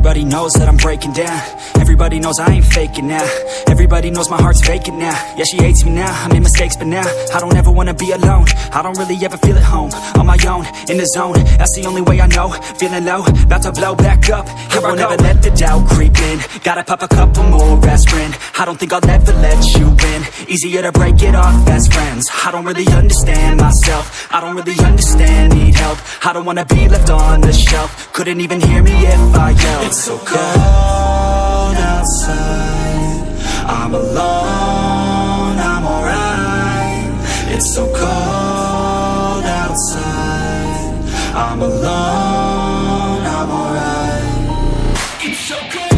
Everybody knows that I'm breaking down. Everybody knows I ain't faking now. Everybody knows my heart's vacant now. Yeah, she hates me now, I made mistakes but now I don't ever wanna be alone. I don't really ever feel at home. On my own, in the zone, that's the only way I know. Feeling low, about to blow back up. Here I won't ever let the doubt creep in. Gotta pop a couple more aspirin. I don't think I'll ever let you in. Easier to break it off as friends. I don't really understand myself. I don't really understand, need help. I don't wanna be left on the shelf. Couldn't even hear me if I yelled. It's so cold outside, I'm alone, I'm alright. It's so cold outside, I'm alone, I'm alright. It's so cold.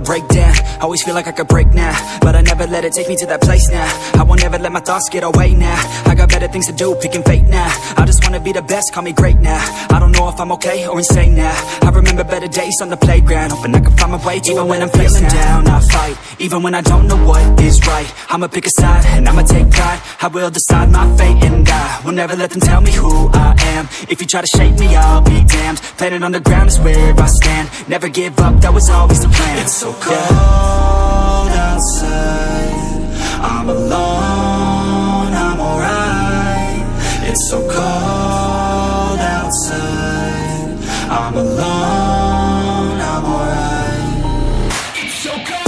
Break down, always feel like I could break now, but I never let it take me to that place now. I won't ever let my thoughts get away now. I got better things to do, picking fate now. I just wanna be the best, call me great now. I don't know if I'm okay or insane now. I remember better days on the playground, hoping I can find my way. Even when I'm feeling down, I fight. Even when I don't know what is right, I'ma pick a side and I'ma take pride. I will decide my fate and I will never let them tell me who I am. If you try to shape me, I'll be damned. Planet on the ground is where I stand. Never give up, that was always the plan. It's so cold outside, I'm alone, I'm alright. It's so cold outside, I'm alone, I'm alright. It's so cold.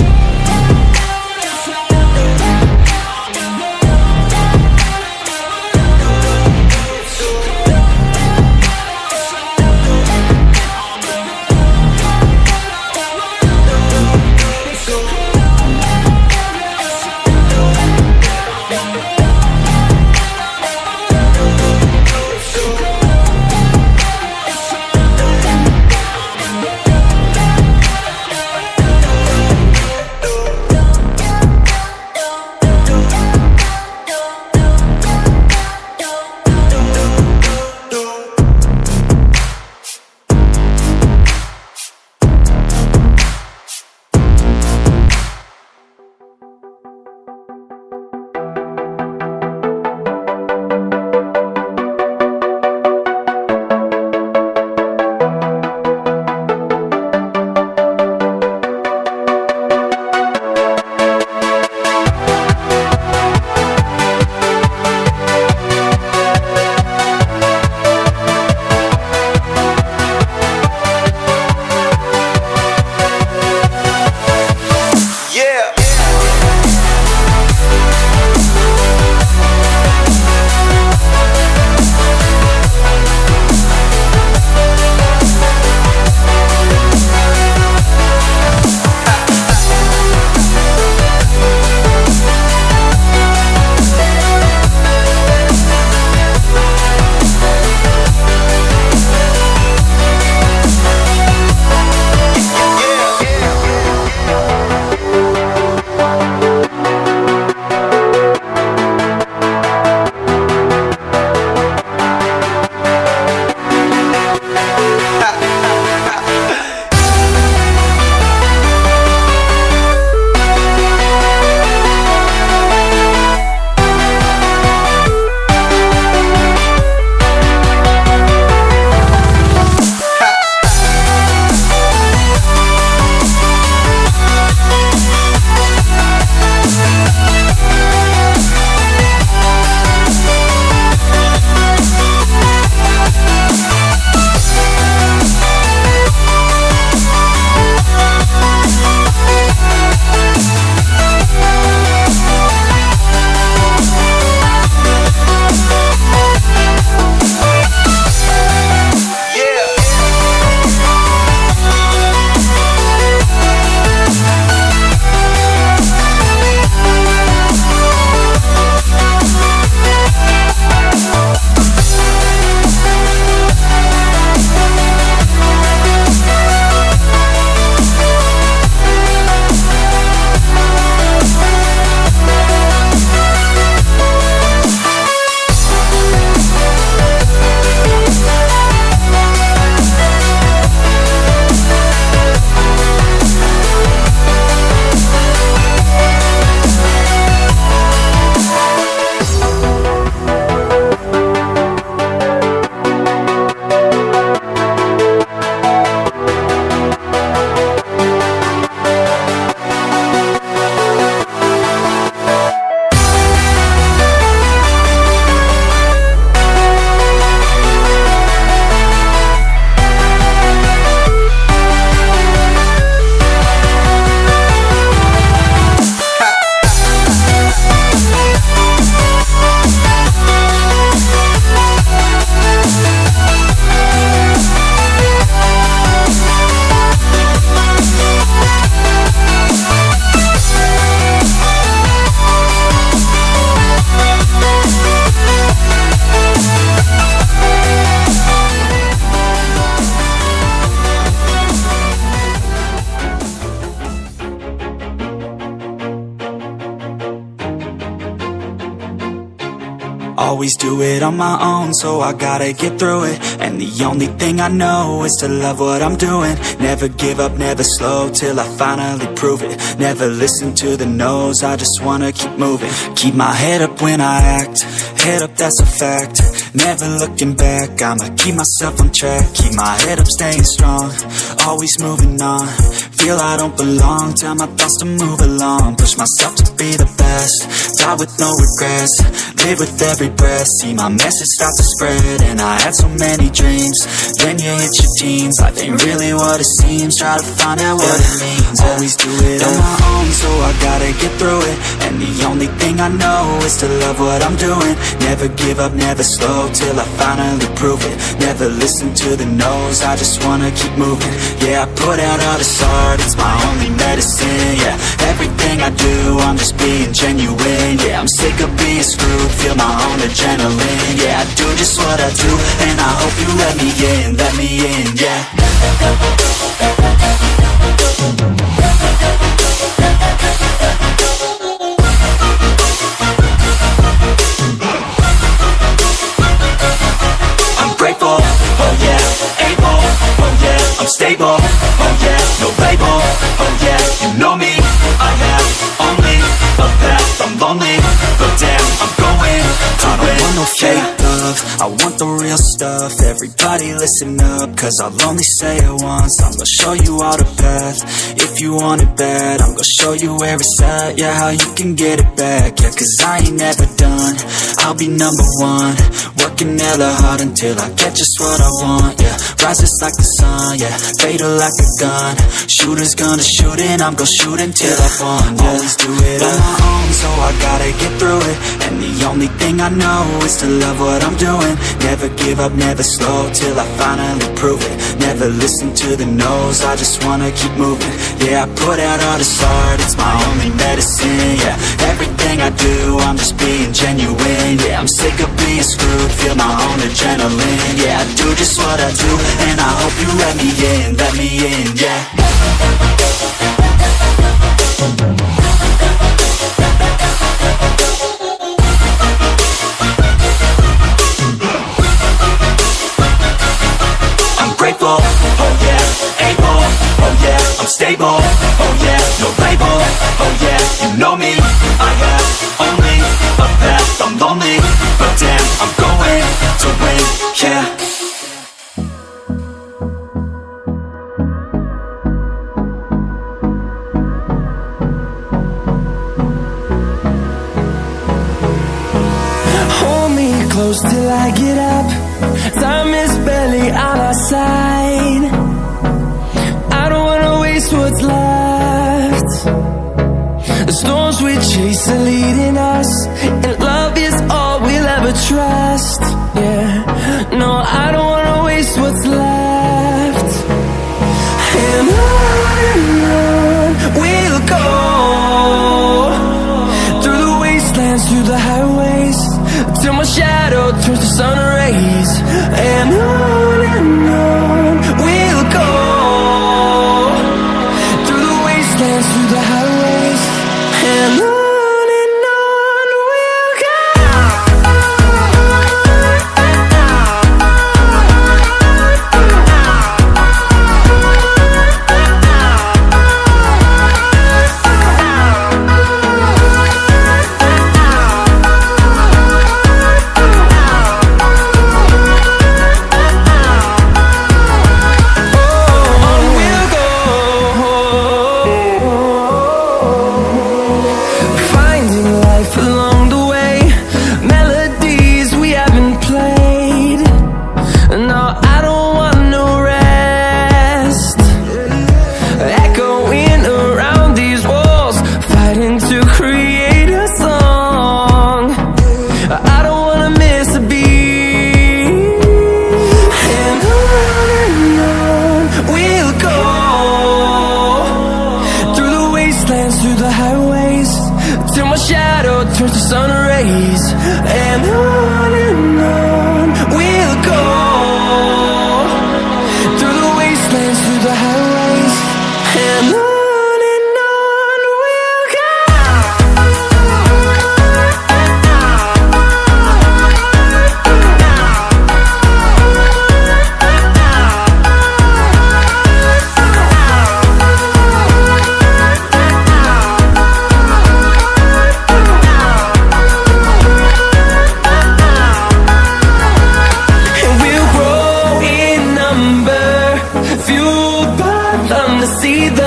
Always do it on my own, so I gotta get through it. And the only thing I know is to love what I'm doing. Never give up, never slow, till I finally prove it. Never listen to the no's, I just wanna keep moving. Keep my head up when I act, head up, that's a fact. Never looking back, I'ma keep myself on track. Keep my head up, staying strong, always moving on. Feel I don't belong, tell my thoughts to move along. Push myself to be the best, die with no regrets. Live with every breath, see my message start to spread. And I had so many dreams, then you hit your teens. Life ain't really what it seems, try to find out what it means. Always do it on my own, so I gotta get through it. And the only thing I know is to love what I'm doing. Never give up, never slow, till I finally prove it. Never listen to the no's, I just wanna keep moving. Yeah, I put out all this art, it's my only medicine. Yeah, everything I do, I'm just being genuine. Yeah, I'm sick of being screwed, feel my own adrenaline. Yeah, I do just what I do, and I hope you let me in, yeah. I'm grateful, oh yeah, able, oh yeah, I'm stable, oh yeah, no label, oh yeah, you know me, I have only a path, I'm lonely, but damn, I'm going to win. I don't want no fake love, I want the real stuff. Everybody listen up, cause I'll only say it once. I'm gonna show you all the path, if you want it bad. I'm gonna show you where it's at, yeah, how you can get it back. Yeah, cause I ain't never done, I'll be number one. Working hella hard until I get just what I want, yeah. Rises like the sun, yeah, fatal like a gun. Shooter's gonna shoot and I'm gonna shoot until I won, yeah. Always do it on my own, so I gotta get through it. And the only thing I know is to love what I'm doing. Never give up, never slow, till I finally prove it. Never listen to the no's, I just wanna keep moving. Yeah, I put out all this art, it's my only medicine. Yeah, everything I do, I'm just being genuine. Yeah, I'm sick of being screwed, feel my own adrenaline. Yeah, I do just what I do, and I hope you let me in, yeah. Grateful, oh yeah, able, oh yeah, I'm stable, oh yeah, no label, oh yeah, you know me, I have only a path, I'm lonely, but damn, I'm going to win, yeah. Hold me close till I get up, time is barely on our side. I don't wanna waste what's left. The storms we chase are leading us, and love is all we'll ever trust. Yeah, no, I don't wanna waste what's left. And on we'll go, through the wastelands, through the highways, till my shadow turns to sun rays. And on we'll go, through the wastelands, through the highways. And on we'll go. Turns to sun rays. And on we'll go, through the wastelands, through the highways. And on we'll go. see